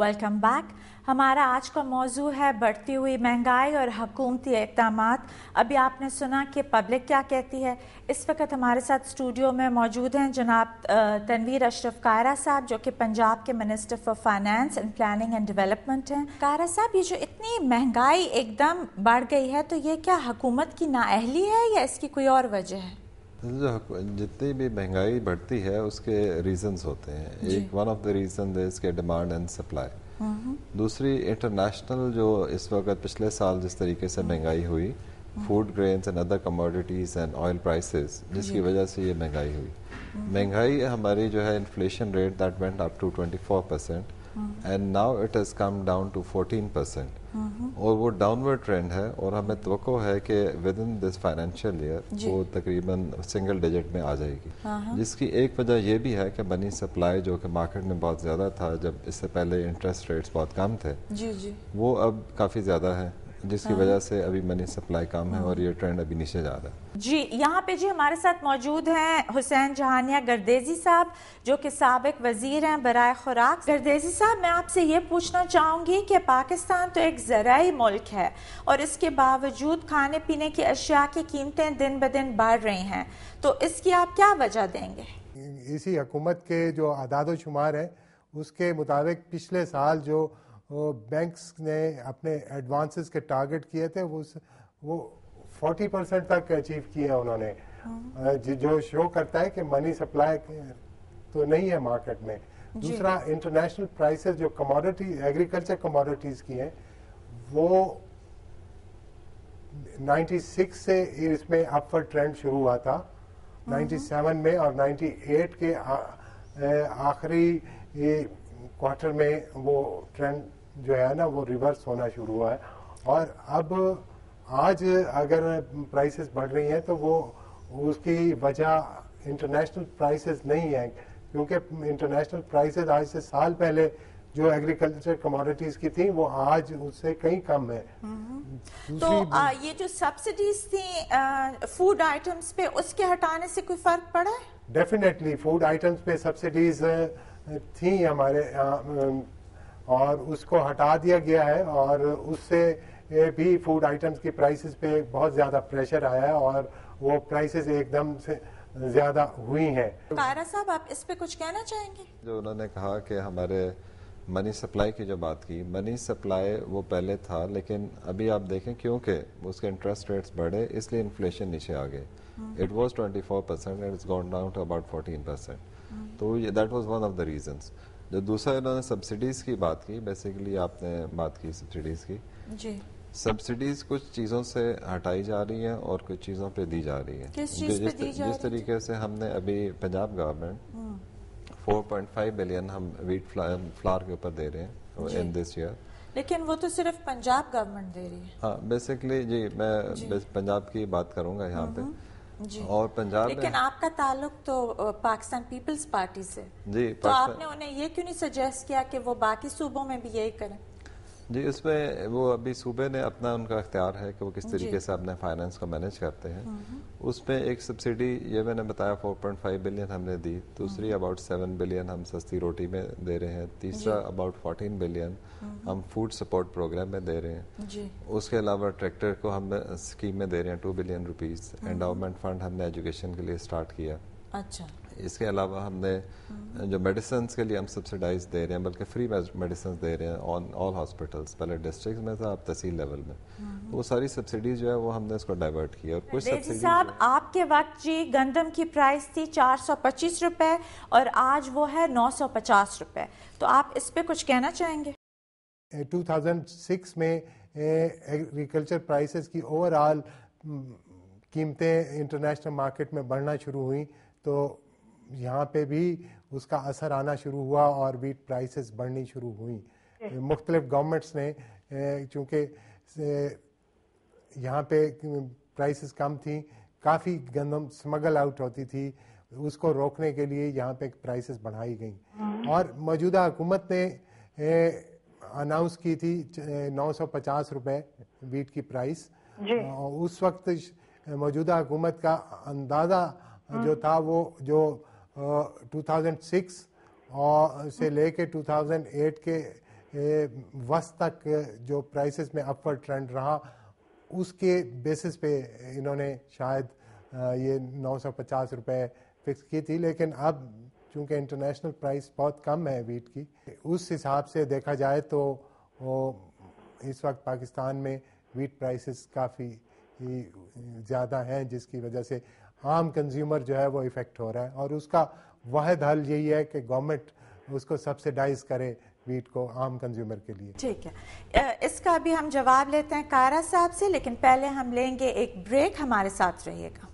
Welcome back. हमारा आज का मौजू है बढ़ती हुई महंगाई और हुकूमती इक़दामात। अभी आपने सुना कि पब्लिक क्या कहती है। इस वक्त हमारे साथ स्टूडियो में मौजूद हैं जनाब तनवीर अशरफ कायरा साहब, जो कि पंजाब के minister for finance and planning and development हैं। कायरा साहब, ये जो इतनी महंगाई एकदम बढ़ गई है, तो ये क्या हुकूमत की नाअहली है या इसकी कोई और वजह है? जितनी भी महंगाई बढ़ती है उसके रीजंस होते हैं। एक one of the reason is के डिमांड एंड सप्लाई। दूसरी इंटरनेशनल जो इस वक्त पिछले साल जिस तरीके से महंगाई हुई, food grains and other commodities and oil prices, जिसकी वजह से ये महंगाई हुई। महंगाई हमारी जो है inflation rate that went up to 24% and now it has come down to 14%। और वो डाउनवर्ड ट्रेंड है और हमें तवक्को है कि with in this financial year वो तकरीबन सिंगल डिजिट में आ जाएगी। जिसकी एक वजह ये भी है कि मनी सप्लाई जो कि मार्केट में बहुत ज़्यादा था, जब इससे पहले इंटरेस्ट रेट्स बहुत कम थे, वो अब काफ़ी ज़्यादा है, जिसकी वजह से अभी मनी सप्लाई कम है और ये ट्रेंड अभी नीचे जा रहा है। जी, यहाँ पे जी हमारे साथ मौजूद हैं हुसैन जहानिया गर्देजी साहब, जो कि साबिक वजीर हैं बराए खुराक। गर्देजी साहब, मैं आपसे ये पूछना चाहूँगी कि पाकिस्तान तो एक ज़राई मुल्क है और इसके बावजूद खाने पीने की अशिया की कीमतें दिन ब दिन बढ़ रही हैं, तो इसकी आप क्या वजह देंगे? इसी हुकूमत के जो आदाद शुमार है उसके मुताबिक पिछले साल जो बैंक्स ने अपने एडवांसेस के टारगेट किए थे वो 40% तक अचीव किए हैं उन्होंने, जो शो करता है कि मनी सप्लाई तो नहीं है मार्केट में। दूसरा, इंटरनेशनल प्राइसेस जो कमोडिटी एग्रीकल्चर कमोडिटीज की हैं वो 96 से इसमें अपवर्ड ट्रेंड शुरू हुआ था, 97 में, और 98 के आखिरी क्वार्टर में वो ट्रेंड जो है ना वो रिवर्स होना शुरू हुआ है। और अब आज अगर प्राइसेस बढ़ रही हैं तो वो उसकी वजह इंटरनेशनल प्राइसेस नहीं है, क्योंकि इंटरनेशनल प्राइसेस आज से साल पहले जो एग्रीकल्चर कमोडिटीज की थी वो आज उससे कहीं कम है। तो ये जो सब्सिडीज थी फूड आइटम्स पे, उसके हटाने से कोई फर्क पड़ा है? डेफिनेटली फूड आइटम्स पे सब्सिडीज थी हमारे और उसको हटा दिया गया है और उससे भी फूड आइटम्स की प्राइसेस पे बहुत ज़्यादा प्रेशर आया है और वो प्राइसेस एकदम से ज़्यादा हुई हैं। कायरा साहब, आप इस पे कुछ कहना चाहेंगे? जो उन्होंने कहा कि हमारे मनी सप्लाई की जो बात की, मनी सप्लाई वो पहले था, लेकिन अभी आप देखें क्योंकि उसके इंटरेस्ट रेट्स बढ़े इसलिए इन्फ्लेशन नीचे आ गए। It was 24% and it's gone down to about 14%। तो that was one of the reasons. जो दूसरा इन्होंने सब्सिडीज की बात की, बेसिकली आपने बात की सब्सिडीज की जी। सब्सिडीज कुछ चीज़ों से हटाई जा रही हैं और कुछ चीज़ों पे दी जा रही हैं। जिस तरीके से हमने अभी पंजाब गवर्नमेंट 4.5 बिलियन हम वीट फ्लावर के ऊपर दे रहे हैं इन दिस ईयर, लेकिन वो तो सिर्फ पंजाब गवर्नमेंट दे रही है। हाँ, बेसिकली जी मैं पंजाब की बात करूंगा यहाँ पे जी। और पंजाब, लेकिन आपका ताल्लुक तो पाकिस्तान पीपल्स पार्टी से जी, तो आपने उन्हें ये क्यों नहीं सजेस्ट किया कि वो बाकी सूबों में भी यही करें? जी, उसमें वो अभी सूबे ने अपना उनका इख्तियार है कि वो किस तरीके से अपने फाइनेंस को मैनेज करते हैं। उसमें एक सब्सिडी ये मैंने बताया 4.5 बिलियन हमने दी, दूसरी अबाउट 7 बिलियन हम सस्ती रोटी में दे रहे हैं, तीसरा अबाउट 14 बिलियन हम फूड सपोर्ट प्रोग्राम में दे रहे हैं। उसके अलावा ट्रैक्टर को हम स्कीम में दे रहे हैं 2 बिलियन रुपीज़। एंडाउमेंट फंड हमने एजुकेशन के लिए स्टार्ट किया। अच्छा। इसके अलावा हमने जो मेडिसिन के लिए हम सब्सिडाइज दे रहे हैं, बल्कि फ्री मेडिसिन दे रहे हैं ऑल हॉस्पिटल्स, पहले डिस्ट्रिक्ट में था अब तहसील लेवल में। वो सारी सब्सिडीज जो है वो हमने इसको डाइवर्ट किया। और कुछ सब्सिडीज साहब, आपके वक्त जी गंदम की प्राइस थी 425 रुपए और आज वो है 950 रुपए, तो आप इस पे कुछ कहना चाहेंगे? 2006 में एग्रीकल्चर प्राइसेस की ओवरऑल कीमतें इंटरनेशनल मार्केट में बढ़ना शुरू हुई, तो यहाँ पे भी उसका असर आना शुरू हुआ और वीट प्राइसेस बढ़नी शुरू हुई। मुख्तलिफ गवर्नमेंट्स ने चूँकि यहाँ पे प्राइसेस कम थी, काफ़ी गंदम स्मगल आउट होती थी, उसको रोकने के लिए यहाँ पे प्राइसेस बढ़ाई गई। और मौजूदा हुकूमत ने अनाउंस की थी 950 रुपये वीट की प्राइस। उस वक्त मौजूदा हुकूमत का अंदाज़ा जो था वो जो 2006 से लेके 2008 के वस्त तक जो प्राइसेस में अपवर्ड ट्रेंड रहा उसके बेसिस पे इन्होंने शायद ये 950 रुपए फिक्स की थी, लेकिन अब चूंकि इंटरनेशनल प्राइस बहुत कम है वीट की, उस हिसाब से देखा जाए तो इस वक्त पाकिस्तान में वीट प्राइसेस काफ़ी ज़्यादा हैं, जिसकी वजह से आम कंज्यूमर जो है वो इफ़ेक्ट हो रहा है, और उसका वाहिद हल यही है कि गवर्नमेंट उसको सब्सिडाइज करे वीट को आम कंज्यूमर के लिए। ठीक है, इसका भी हम जवाब लेते हैं कारा साहब से, लेकिन पहले हम लेंगे एक ब्रेक। हमारे साथ रहिएगा।